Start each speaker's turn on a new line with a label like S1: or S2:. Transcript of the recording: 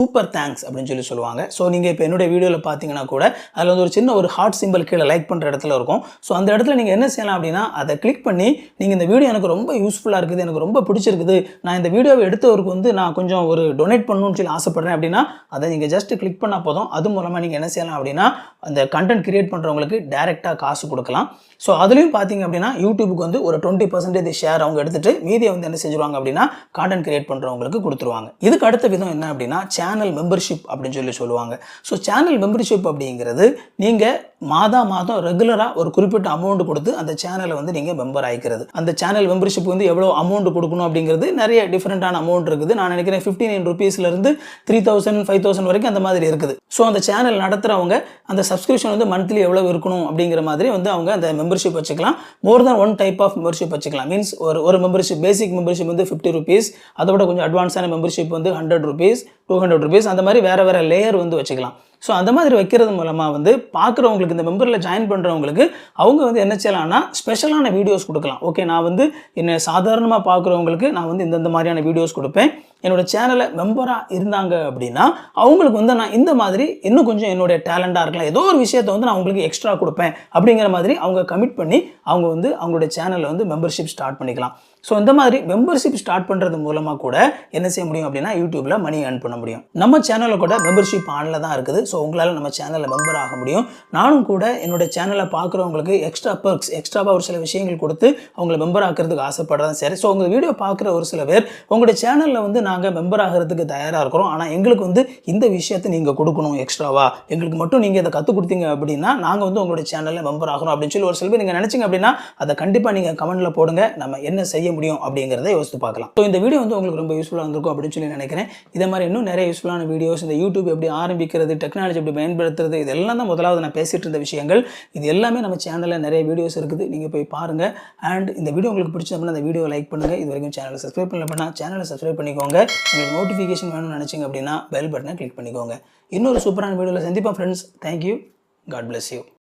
S1: Super thanks அப்படின்னு சொல்லுவாங்க. So நீங்கள் இப்போ என்னுடைய வீடியோவில் பார்த்தீங்கன்னா கூட அதில் வந்து ஒரு சின்ன ஒரு ஹார்ட் சிம்பிள் கீழே லைக் பண்ணுற இடத்துல இருக்கும். ஸோ அந்த இடத்துல நீங்கள் என்ன செய்யலாம் அப்படின்னா அதை கிளிக் பண்ணி நீங்கள் இந்த வீடியோ எனக்கு ரொம்ப யூஸ்ஃபுல்லாக இருக்குது, எனக்கு ரொம்ப பிடிச்சிருக்குது, நான் இந்த வீடியோவை எடுத்தவருக்கு வந்து நான் கொஞ்சம் ஒரு டொனேட் பண்ணணும்னு சொல்லி ஆசைப்பட்றேன் அப்படின்னா அதை நீங்கள் ஜஸ்ட் கிளிக் பண்ணால் போதும். அது மூலமாக நீங்கள் என்ன செய்யலாம் அப்படின்னா அந்த கண்டென்ட் கிரியேட் பண்ணுறவங்களுக்கு டைரெக்டாக காசு கொடுக்கலாம். ஸோ அதுலேயும் பார்த்தீங்க அப்படின்னா யூடியூபுக்கு வந்து ஒரு 20% ஷேர் அவங்க எடுத்துகிட்டு மீதியை வந்து என்ன செஞ்சுருவாங்க அப்படின்னா கான்டென்ட் கிரியேட் பண்ணுறவங்களுக்கு கொடுத்துருவாங்க. இதுக்கு அடுத்த விதம் என்ன அப்படின்னா சேனல் மெம்பர்ஷிப் அப்படின்னு சொல்லுவாங்க. ஸோ சேனல் மெம்பர்ஷிப் அப்படிங்கிறது நீங்கள் மாதம் ரெகுலராக ஒரு குறிப்பிட்ட அமௌண்ட் கொடுத்து அந்த சேனலை வந்து நீங்கள் மெம்பர் ஆகிக்கிறது. அந்த சேனல் மெம்பர்ஷிப் வந்து எவ்வளோ அமௌண்ட் கொடுக்கணும் அப்படிங்கிறது நிறைய டிஃப்ரெண்ட்டான அமௌண்ட் இருக்குது. நான் நினைக்கிறேன் 59 rupeesலேருந்து 3000 5000 வரைக்கும் அந்த மாதிரி இருக்குது. ஸோ அந்த சேனல் நடத்துகிறவங்க அந்த சப்ஸ்கிரிப்ஷன் வந்து மந்த்லி எவ்வளோ இருக்கணும் அப்படிங்கிற மாதிரி வந்து அவங்க அந்த மெம்பர்ஷிப் வச்சுக்கலாம். மோர் தென் ஒன் டைப் ஆஃப் மெம்பர்ஷிப் வச்சுக்கலாம். மீன்ஸ் ஒரு மெம்பர்ஷிப் பேசிக் மெம்பர்ஷிப் வந்து 50 rupees, அதோட கொஞ்சம் அட்வான்ஸான மெம்பர்ஷிப் வந்து 100 rupees 200 rupees அந்த மாதிரி வேறு லேயர் வந்து வச்சுக்கலாம். ஸோ அந்த மாதிரி வைக்கிறது மூலமாக வந்து பார்க்குறவங்களுக்கு இந்த மெம்பரில் ஜாயின் பண்ணுறவங்களுக்கு அவங்க வந்து என்ன செய்யலாம்னா ஸ்பெஷலான வீடியோஸ் கொடுக்கலாம். ஓகே, நான் வந்து என்னை சாதாரணமாக பார்க்குறவங்களுக்கு நான் வந்து இந்த மாதிரியான வீடியோஸ் கொடுப்பேன். என்னோட சேனலை மெம்பராக இருந்தாங்க அப்படின்னா அவங்களுக்கு வந்து நான் இந்த மாதிரி இன்னும் கொஞ்சம் என்னுடைய டேலண்டாக இருக்கலாம், ஏதோ ஒரு விஷயத்தை வந்து நான் உங்களுக்கு எக்ஸ்ட்ரா கொடுப்பேன் அப்படிங்கிற மாதிரி அவங்க கமிட் பண்ணி அவங்க வந்து அவங்களுடைய சேனலில் வந்து மெம்பர்ஷிப் ஸ்டார்ட் பண்ணிக்கலாம். ஸோ இந்த மாதிரி மெம்பர்ஷிப் ஸ்டார்ட் பண்ணுறது மூலமாக கூட என்ன செய்ய முடியும் அப்படின்னா யூடியூப்பில் மணி ஏர்ன் பண்ண முடியும். நம்ம சேனலில் கூட மெம்பர்ஷிப் ஆனில் தான் இருக்குது. ஸோ உங்களால் நம்ம சேனலில் மெம்பர் ஆக முடியும். நானும் கூட என்னோட சேனலை பார்க்குறவங்களுக்கு எக்ஸ்ட்ரா பர்க்ஸ் எக்ஸ்ட்ராவாக ஒரு சில விஷயங்கள் கொடுத்து அவங்கள மெம்பர் ஆக்கிறதுக்கு ஆசைப்படுறதான் சரி. ஸோ உங்கள் வீடியோ பார்க்குற ஒரு சில பேர் உங்களுடைய சேனலில் வந்து நாங்கள் மெம்பர் ஆகிறதுக்கு தயாராக இருக்கிறோம், ஆனால் எங்களுக்கு வந்து இந்த விஷயத்தை நீங்கள் கொடுக்கணும் எக்ஸ்ட்ராவா, எங்களுக்கு மட்டும் நீங்கள் இதை கற்றுக் கொடுத்தீங்க அப்படின்னா நாங்கள் வந்து உங்களுடைய சேனலில் மெம்பர் ஆகிறோம் அப்படின்னு சொல்லி ஒரு சில பேர் நீங்கள் நினச்சிங்க அப்படின்னா அதை கண்டிப்பாக நீங்கள் கமெண்ட்டில் போடுங்க. நம்ம என்ன செய்ய முடியும் அப்படிங்கிறத யோசித்து பார்க்கலாம். ஸோ இந்த வீடியோ வந்து உங்களுக்கு ரொம்ப யூஸ்ஃபுல்லாக இருந்திருக்கும் அப்படின்னு சொல்லி நினைக்கிறேன். இதே மாதிரி இன்னும் நிறைய யூஸ்ஃபுல்லான வீடியோஸ், இந்த யூடியூப் எப்படி ஆரம்பிக்கிறது, டெக்னாலஜி எப்படி பயன்படுத்துறது, இதெல்லாம் தான் முதலாவது நான் பேசிட்டு இருந்த விஷயங்கள். இது எல்லாமே நம்ம சேனலில் நிறைய வீடியோஸ் இருக்குது, நீங்கள் போய் பாருங்கள். அண்ட் இந்த வீடியோ உங்களுக்கு பிடிச்சதுன்னா அந்த வீடியோ லைக் பண்ணுங்கள். இது வரைக்கும் சேனலை சப்ஸ்கிரைப் பண்ணலன்னா சேனலை சப்ஸ்கிரைப் பண்ணிக்கோங்க. உங்களுக்கு நோட்டிஃபிகேஷன் வேணும்னு நினச்சிங்க அப்படின்னா பெல் பட்டனை கிளிக் பண்ணிக்கோங்க. இன்னொரு சூப்பரான வீடியோவில் சந்திப்போம் friends. Thank you. God plus you.